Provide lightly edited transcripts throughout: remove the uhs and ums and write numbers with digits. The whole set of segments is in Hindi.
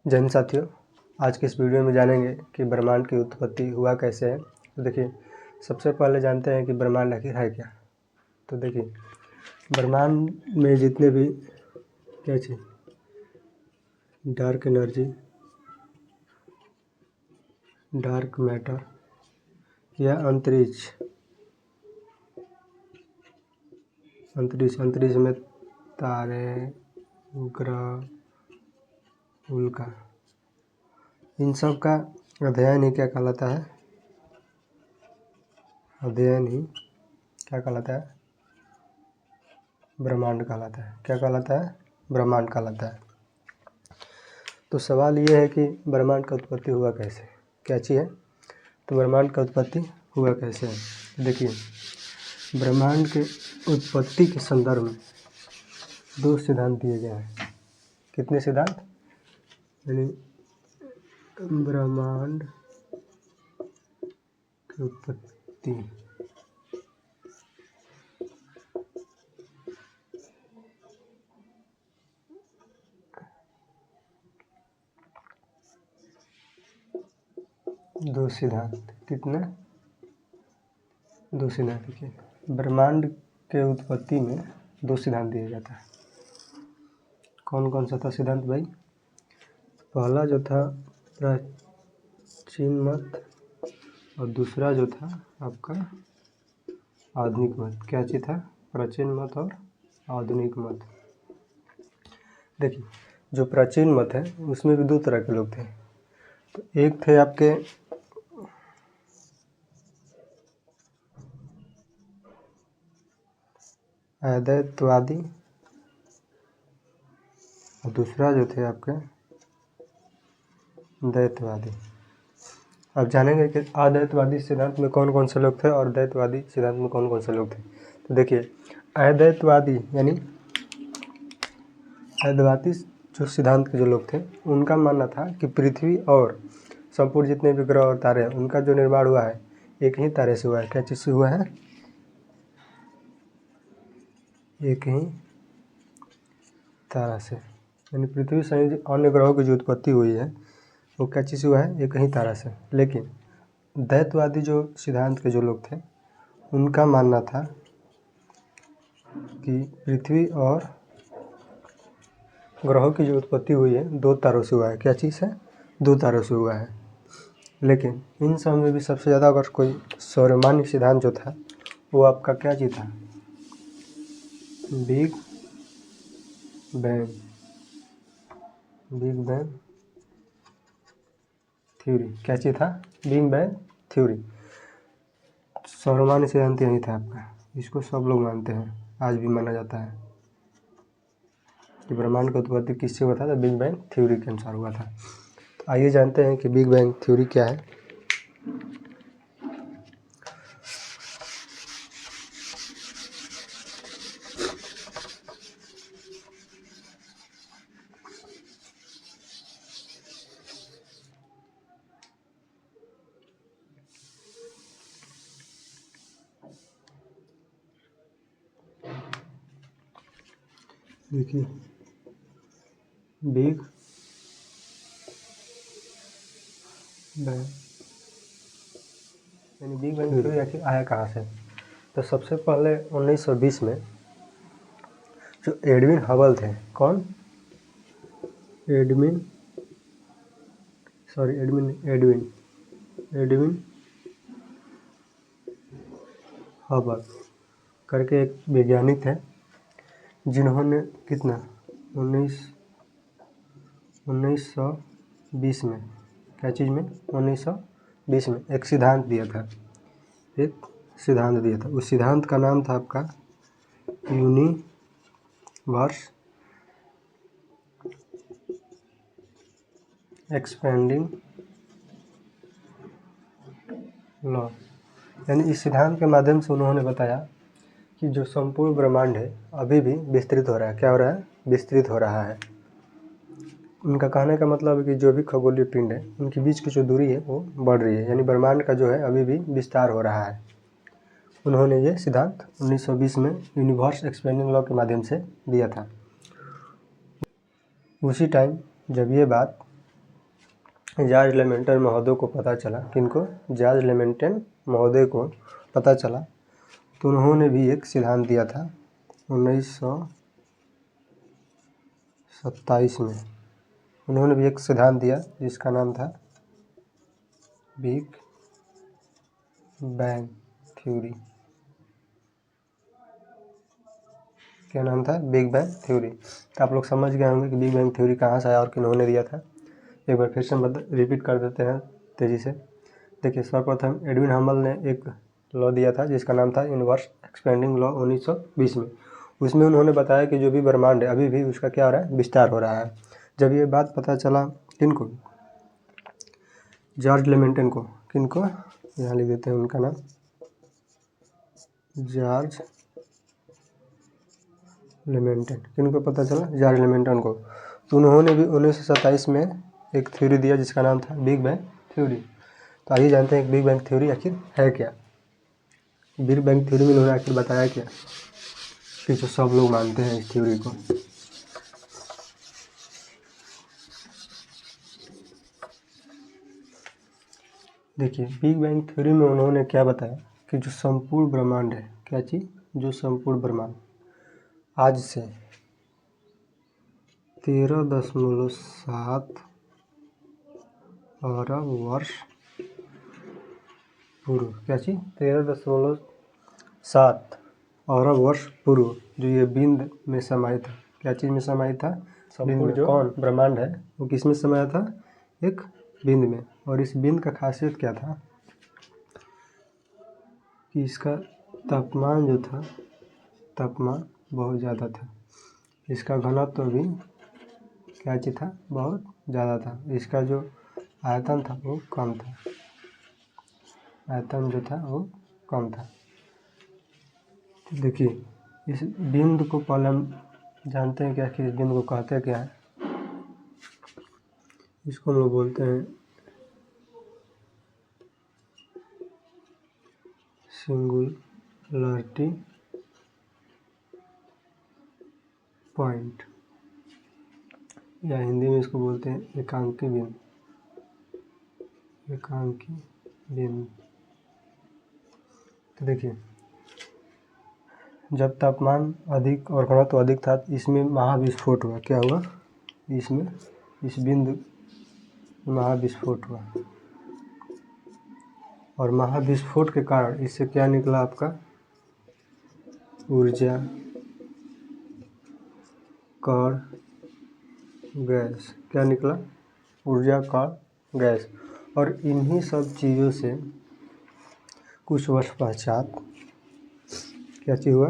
जय साथियों, आज के इस वीडियो में जानेंगे कि ब्रह्मांड की उत्पत्ति हुआ कैसे है। तो देखिए, सबसे पहले जानते हैं कि ब्रह्मांड आखिर है क्या। तो देखिए, ब्रह्मांड में जितने भी क्या चीज़ डार्क एनर्जी, डार्क मैटर या अंतरिक्ष में तारे, ग्रह, उल्का, इन सब का अध्ययन ही क्या कहलाता है? अध्ययन ही क्या कहलाता है? ब्रह्मांड कहलाता है। क्या कहलाता है? ब्रह्मांड कहलाता है। तो सवाल ये है कि ब्रह्मांड का उत्पत्ति हुआ कैसे, क्या चीज़ है? तो ब्रह्मांड का उत्पत्ति हुआ कैसे है? देखिए, ब्रह्मांड के उत्पत्ति के संदर्भ में दो सिद्धांत दिए गए हैं। कितने सिद्धांत? यानी ब्रह्मांड की उत्पत्ति दो सिद्धांत। कितने? दो सिद्धांत। देखिए, ब्रह्मांड के उत्पत्ति में दो सिद्धांत दिया जाता है। कौन कौन सा था सिद्धांत भाई? पहला जो था प्राचीन मत और दूसरा जो था आपका आधुनिक मत। क्या चीज़ था? प्राचीन मत और आधुनिक मत। देखिए, जो प्राचीन मत है उसमें भी दो तरह के लोग थे। तो एक थे आपके अद्वैतवादी और दूसरा जो थे आपके द्वैतवादी। अब जानेंगे कि अद्वैतवादी सिद्धांत में कौन कौन से लोग थे और द्वैतवादी सिद्धांत में कौन कौन से लोग थे। तो देखिए, अद्वैतवादी यानी अद्वैती जो सिद्धांत के जो लोग थे, उनका मानना था कि पृथ्वी और संपूर्ण जितने भी ग्रह और तारे हैं उनका जो निर्माण हुआ है एक ही तारे से हुआ है। क्या चीज़ से हुआ है? एक ही तारा से। यानी पृथ्वी सहित अन्य ग्रहों की जो उत्पत्ति हुई है वो क्या चीज़ से हुआ है? एक ही तारा से। लेकिन द्वैतवादी जो सिद्धांत के जो लोग थे उनका मानना था कि पृथ्वी और ग्रहों की जो उत्पत्ति हुई है दो तारों से हुआ है। क्या चीज़ है? दो तारों से हुआ है। लेकिन इन सब में भी सबसे ज़्यादा अगर कोई सौरमान्य सिद्धांत जो था वो आपका क्या चीज़ था? Big bang theory. क्या चीज़ था? Big bang theory. सौरमान्य सिद्धांत यही था आपका। इसको सब लोग मानते हैं, आज भी माना जाता है कि ब्रह्मांड का उत्पत्ति किससे हुआ था? तो बिग बैंग थ्योरी के अनुसार हुआ था। तो आइए जानते हैं कि बिग बैंग थ्योरी क्या है। देखिए, बिग बैंग यानी बिग बैंग थ्योरी आखिर आया कहाँ से? तो सबसे पहले 1920 में जो एडविन हबल थे। कौन? एडविन हबल करके एक वैज्ञानिक थे जिन्होंने कितना 1920 में, क्या चीज़ में? 1920 में एक सिद्धांत दिया था। उस सिद्धांत का नाम था आपका यूनिवर्स एक्सपेंडिंग लॉ। यानी इस सिद्धांत के माध्यम से उन्होंने बताया कि जो संपूर्ण ब्रह्मांड है अभी भी विस्तृत हो रहा है। क्या हो रहा है? विस्तृत हो रहा है। उनका कहने का मतलब है कि जो भी खगोलीय पिंड है उनके बीच की जो दूरी है वो बढ़ रही है, यानी ब्रह्मांड का जो है अभी भी विस्तार हो रहा है। उन्होंने ये सिद्धांत 1920 में यूनिवर्स एक्सपेंडिंग लॉ के माध्यम से दिया था। उसी टाइम जब ये बात जॉर्ज लेमेंटन महोदय को पता चला, किनको, जॉर्ज लेमेंटन महोदय को पता चला, तो उन्होंने भी एक सिद्धांत दिया था 1927 में। उन्होंने भी एक सिद्धांत दिया जिसका नाम था बिग बैंग थ्योरी। क्या नाम था? Big bang theory. तो आप लोग समझ गए होंगे कि बिग बैंग थ्योरी कहाँ से आया और किन्होंने दिया था। एक बार फिर से रिपीट कर देते हैं तेज़ी से। देखिए, सर्वप्रथम एडविन हम्बल ने एक लॉ दिया था जिसका नाम था इनवर्स एक्सपेंडिंग लॉ 1920 में। उसमें उन्होंने बताया कि जो भी ब्रह्मांड है अभी भी उसका क्या हो रहा है, विस्तार हो रहा है। जब ये बात पता चला किनको, जॉर्ज लेमेंटन को, किनको, यहाँ लिख देते हैं उनका नाम, जॉर्ज लेमेंटन। किनको पता चला? जॉर्ज लेमेंटन को। तो उन्होंने भी 1927 में एक थ्योरी दिया जिसका नाम था बिग बैंग थ्योरी। तो आइए जानते हैं बिग बैंग थ्योरी आखिर है क्या। बिग बैंग थ्योरी में उन्होंने आखिर बताया क्या कि जो सब लोग मानते हैं इस थ्योरी को। देखिए, बिग बैंग थ्योरी में उन्होंने क्या बताया कि जो संपूर्ण ब्रह्मांड है, क्या चीज़, जो संपूर्ण ब्रह्मांड आज से 13.7 अरब वर्ष पूर्व, क्या चीज़, 13.7 अरब वर्ष पूर्व जो ये बिंद में समाहित था। क्या चीज़ में समाहित था? बिंद में। कौन ब्रह्मांड है वो किस में समाया था? एक बिंद में। और इस बिंद का खासियत क्या था कि इसका तापमान जो था, तापमान बहुत ज़्यादा था। इसका घनत्व भी क्या चीज़ था, बहुत ज़्यादा था। इसका जो आयतन था वो कम था, आयतन जो था वो कम था। तो देखिए, इस बिंदु को पहले हम जानते हैं क्या कि इस बिंदु को कहते क्या है। इसको हम लोग बोलते हैं सिंगुलरिटी पॉइंट, या हिंदी में इसको बोलते हैं एकांकी बिंदु, एकांकी बिंदु। तो देखिए, जब तापमान अधिक और घनत्व अधिक था इसमें महाविस्फोट हुआ। क्या हुआ? इसमें, इस बिंदु महाविस्फोट हुआ। और महाविस्फोट के कारण इससे क्या निकला आपका, ऊर्जा, कण, गैस। क्या निकला? ऊर्जा, कण, गैस। और इन्हीं सब चीज़ों से कुछ वर्ष पश्चात क्या चीज़ हुआ,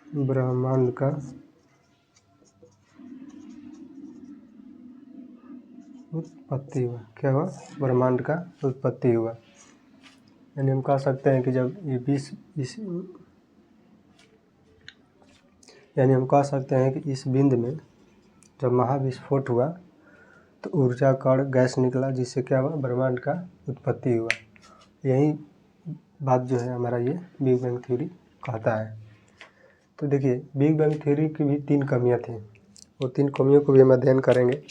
ब्रह्मांड का उत्पत्ति हुआ। क्या हुआ? ब्रह्मांड का उत्पत्ति हुआ। यानी हम कह सकते हैं कि जब ये यानी हम कह सकते हैं कि इस बिंदु में जब महाविस्फोट हुआ तो ऊर्जा, कण, गैस निकला जिससे क्या हुआ, ब्रह्मांड का उत्पत्ति हुआ। यही बात जो है हमारा ये बिग बैंग थ्योरी कहता है। तो देखिए, बिग बैंग थ्योरी की भी 3 कमियां थी, वो 3 कमियों को भी हम अध्ययन करेंगे।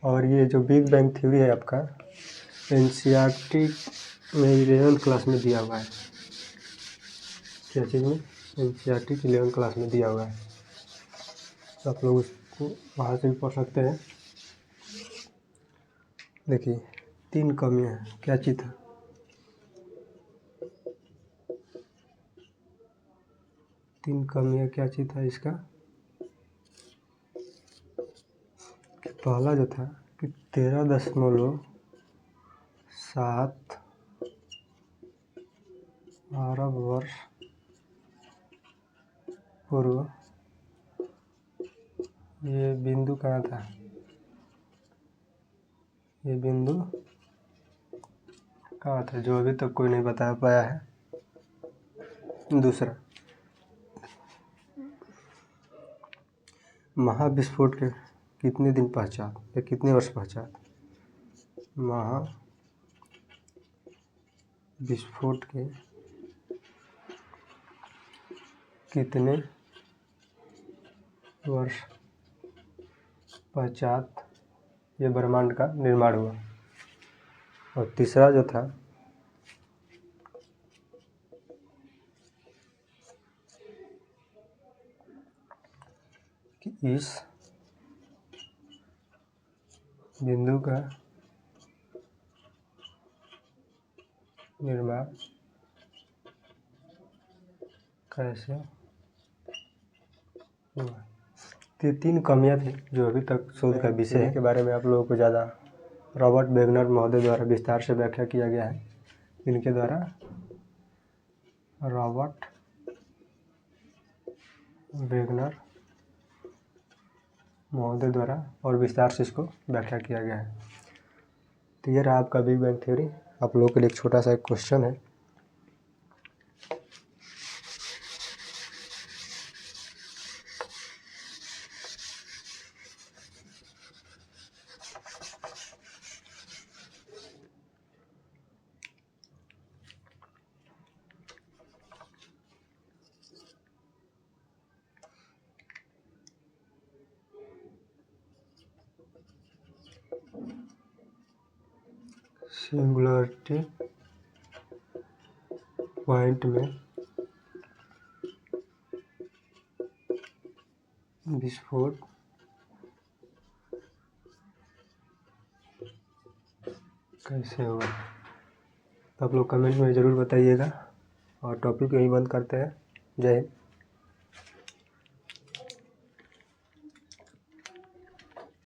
और ये जो बिग बैंग थ्योरी है आपका NCERT में 11th क्लास में दिया हुआ है। क्या चीज़ में? NCERT की 11th क्लास में दिया हुआ है। तो आप लोग उसको वहाँ से भी पढ़ सकते हैं। देखिए, 3 कमियां हैं। क्या चीज़ था? 3 कमियां क्या चीज़ था इसका? पहला जो था कि 13.7 अरब वर्ष पूर्व ये बिंदु कहाँ था, ये बिंदु कहाँ था, जो अभी तक कोई नहीं बता पाया है। दूसरा, महाविस्फोट के कितने दिन पश्चात या कितने वर्ष पश्चात, महाविस्फोट के कितने वर्ष पश्चात ये ब्रह्मांड का निर्माण हुआ। और तीसरा जो था कि इस बिंदु का निर्माण कैसे हुआ। ये 3 कमियां थी जो अभी तक शोध का विषय है, के बारे में आप लोगों को ज़्यादा रॉबर्ट वेगनर महोदय द्वारा विस्तार से व्याख्या किया गया है। इनके द्वारा रॉबर्ट वेगनर महोदय द्वारा और विस्तार से इसको व्याख्या किया गया है। तो ये रहा आपका बिग बैंग थ्योरी। आप लोगों के लिए एक छोटा सा एक क्वेश्चन है। सिंगुलरिटी पॉइंट में विस्फोट कैसे होगा, तो आप लोग कमेंट में ज़रूर बताइएगा। और टॉपिक यहीं बंद करते हैं। जय हिंद।